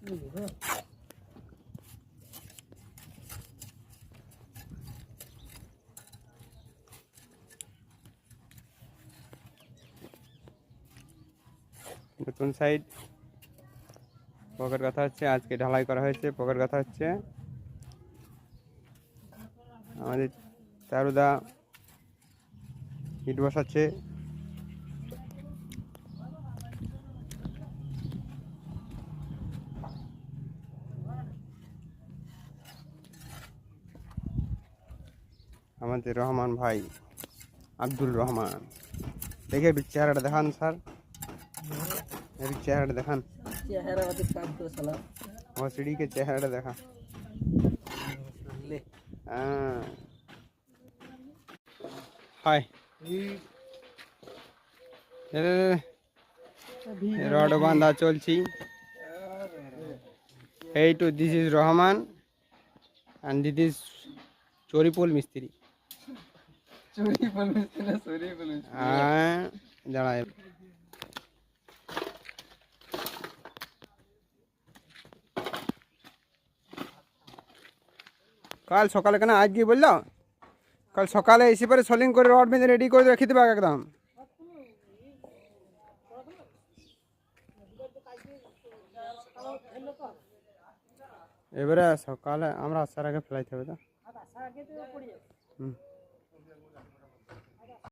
নতুন side pocket কথা হচ্ছে, আজকে ঢালাই করা হয়েছে। পকেট কথা হচ্ছে আমাদের চারুদা ইট বসাচ্ছে। আমাদের রহমান ভাই, আব্দুল রহমান, দেখে চেহারাটা দেখান স্যার, চেহারাটা দেখান, ও সিঁড়িকে চেহারাটা দেখা। হাই রড বাঁধা চলছি। এই to this is Rahman and this is চরিপোল মিস্ত্রি। দাঁড়ায় কাল সকালে কেন আজকে বললো, কাল সকালে এসে পরে সোলিং করে রড বেঁধে রেডি করে রেখে দেবে একদম। এবারে সকালে আমরা আসার আগে ফেলাইতে হবে তো।